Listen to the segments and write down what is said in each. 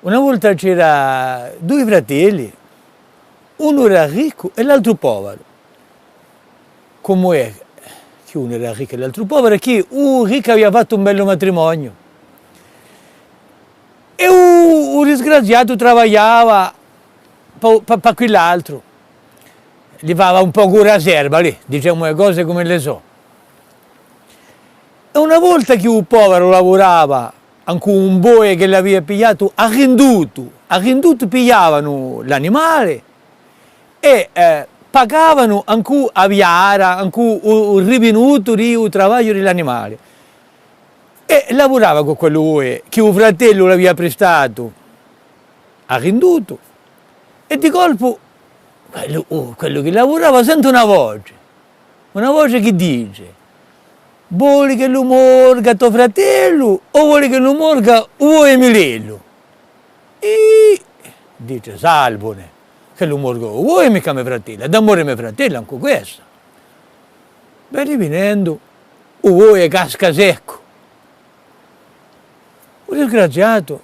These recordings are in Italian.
Una volta c'era due fratelli, uno era ricco e l'altro povero. Come è che uno era ricco e l'altro povero? Che un ricco aveva fatto un bello matrimonio e un disgraziato lavorava per quell'altro. Gli fava un po' cura serva lì, diciamo le cose come le so. E una volta che un povero lavorava anche un boie che l'aveva pigliato arrenduto pigliavano l'animale e pagavano anche a viara, anche il rivenuto del lavoro dell'animale. E lavorava con quello che un fratello l'aveva prestato, arrenduto, e di colpo quello che lavorava sente una voce che dice: vuoi che lo morga tuo fratello o vuoi che lo morga vuoi Milello? E dice: salvone, che lo morga vuoi mica mio fratello, è d'amore mio fratello anche questo. Bene venendo, vuoi casca secco. Un disgraziato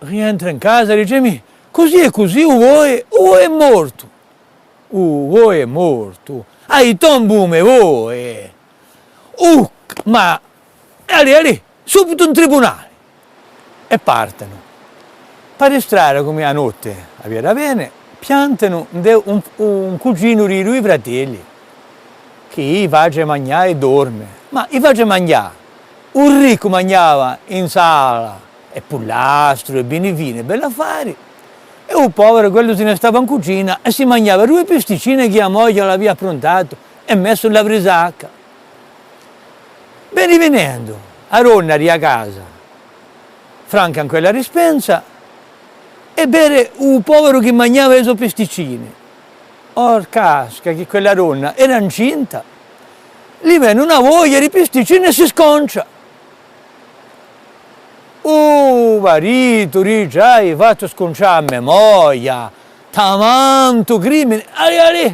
rientra in casa e dice: così e così, vuoi è morto. Vuoi è morto. Hai tombume vuoi. Ma ali, subito in tribunale. E per strada come a notte, a via da bene, piantano un cugino di lui fratelli, che gli face mangiare e dorme. Ma gli face mangiare. Un ricco mangiava in sala, e pullastro, e benevine, belli affari. E un povero, quello se ne stava in cucina e si mangiava due pesticine che la moglie l'aveva approntato e messo nella brisacca. Bene venendo, a Ronnari a casa, franca in quella rispensa e bere un povero che mangiava le sue pesticine. Or casca che quella donna era incinta, gli viene una voglia di pesticine e si sconcia. Marito, dice, hai fatto sconciare a mia moglie, tamanto crimine,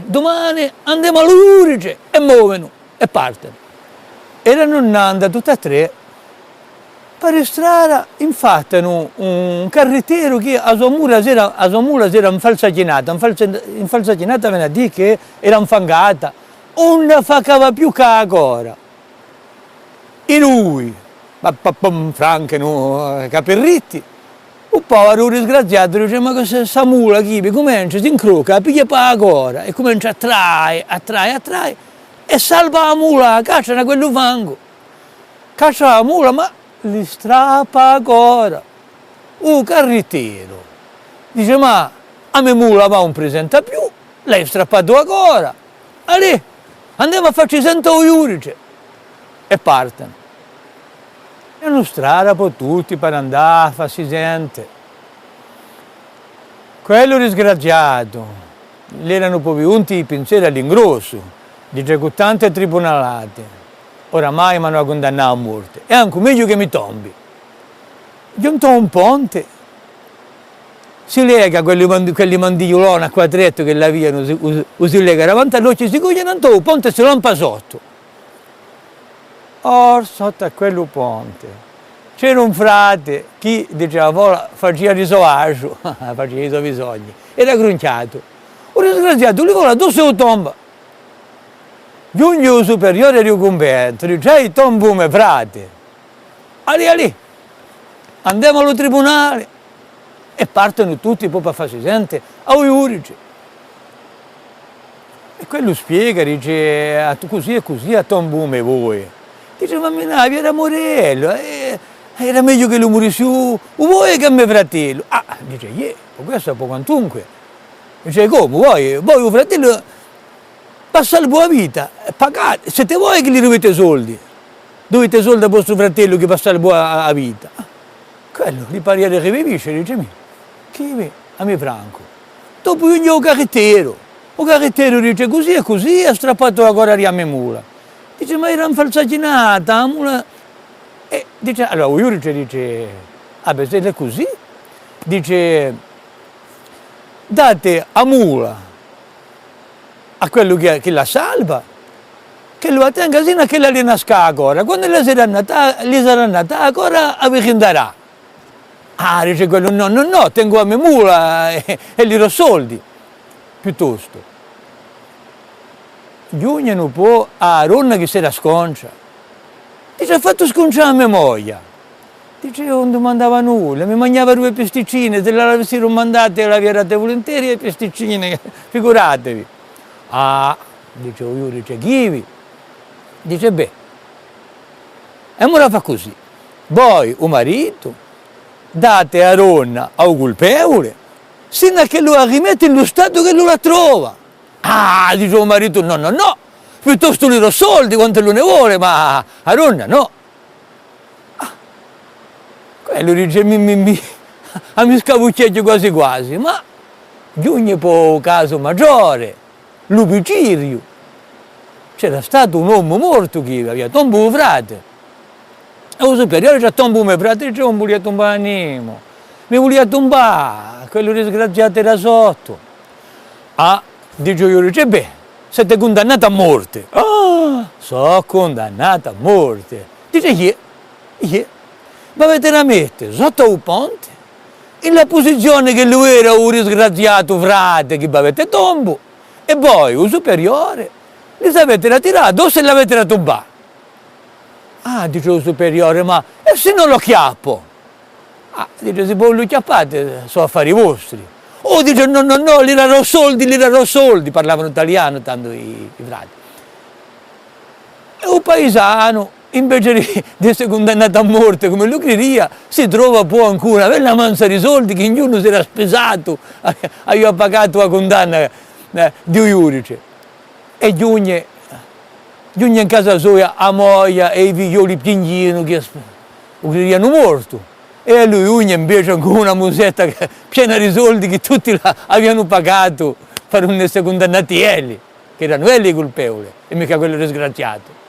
domani andiamo all'Urice e muovono e partono. Erano andati tutti e tre, per strada, infatti, un carrettero che a sua mula si era infalsaginata viene a dire che era infangata, non la faceva più che ancora. E lui, franche, no, capirritti, un povero disgraziato dice: ma questa mula qui comincia, si incroca, piglia per ancora e comincia a trae e salva la mula, caccia da quello fango. Caccia la mula, ma li strappa ancora. Carrettero dice: ma a mia mula va non presenta più, l'hai strappato ancora. Allora, andiamo a farci 100 Iurice. E partono. E non strada per tutti per andare a farsi sente. Quello disgraziato, gli erano poi unti i pensieri all'ingrosso, dice con tante tribunalate. Oramai mi hanno condannato a morte. E anche meglio che mi tombi. Giunto a un ponte, si lega quelli mandiglioloni a quadretto che l'avevano, si lega davanti all'occhio, si cogliano il ponte e si lampa sotto. Sotto a quello ponte c'era un frate che diceva faceva risoagio, faceva i suoi bisogni, era grunciato. Un disgraziato, lui vola addosso la tomba. Giunge il superiore di un convento, dice: il tombume frate. Ali, andiamo allo tribunale. E partono tutti poi per farsi sente a Iurice. E quello spiega, dice: così e così a tombume voi. Dice: ma mi era Morello, era meglio che lo morisse voi che a mio fratello. Dice: questo è un po' quantunque. Dice: come voi un fratello passa la buona vita, pagate, siete voi che gli dovete soldi a vostro fratello che passa la buona vita. Quello gli pare che rivivisce, dice: che a mio Franco. Dopo io il carrettero dice: così e così, ha strappato la corda a mia mula. Dice: ma era infalsaginata la mula. E dice: allora Iurice dice: se è così, dice: date a mula a quello che la salva, che lo tenga sino a che la rinasca ancora. Quando le sarà nata ancora, a vi renderà. Ah, dice quello, no, no, no, tengo a me mula e gli do soldi, piuttosto. Giugno un po' a Ronna che si era sconcia. Dice, ha fatto sconciare a mia moglie. Dice, io non domandava nulla, mi mangiava due pasticcine, se le avessero mandate le avete volentieri le pasticcine, figuratevi. Ah, dice, io dice, Ghivi. Dice, beh, e ora fa così. Voi, o marito, date a Ronna al colpevole, sino a che lui rimette in lo stato che lui la trova. Ah, dice il marito, no, no, no, piuttosto gli do soldi quanto lui ne vuole, ma a Ronna no. Ah, quello dice, mi scavucceggio quasi quasi, ma giugno poi caso maggiore, Lupicirio, c'era stato un uomo morto che aveva tombato un frate. E il superiore ci ha tombato mio frate, dice, non volia tombare Nemo, mi volia tombare, quello disgraziato era sotto. Ah, dice io, dice, beh, siete condannato a morte. Ah, sono condannato a morte. Dice, chi? Ma avete la mette sotto un ponte, in la posizione che lui era un disgraziato frate che avete tombo, e voi, il superiore, li avete ritirato o se l'avete da tombare. Ah, dice il superiore, ma e se non lo chiappo? Ah, dice, se voi lo chiappate, sono affari vostri. Oh, dice, no, no, no, gli darò soldi, parlavano italiano tanto i frati. E un paesano, invece di essere condannato a morte come lui queria, si trova poi ancora una bella mansa di soldi che ognuno si era spesato, aveva pagato la condanna di un giudice. E giugno in casa sua a moglie e i figlioli pignino che erano morti. E a lui invece con una musetta piena di soldi che tutti avevano pagato per non essere condannati elli, che erano elli i colpevoli, e mica quello disgraziato.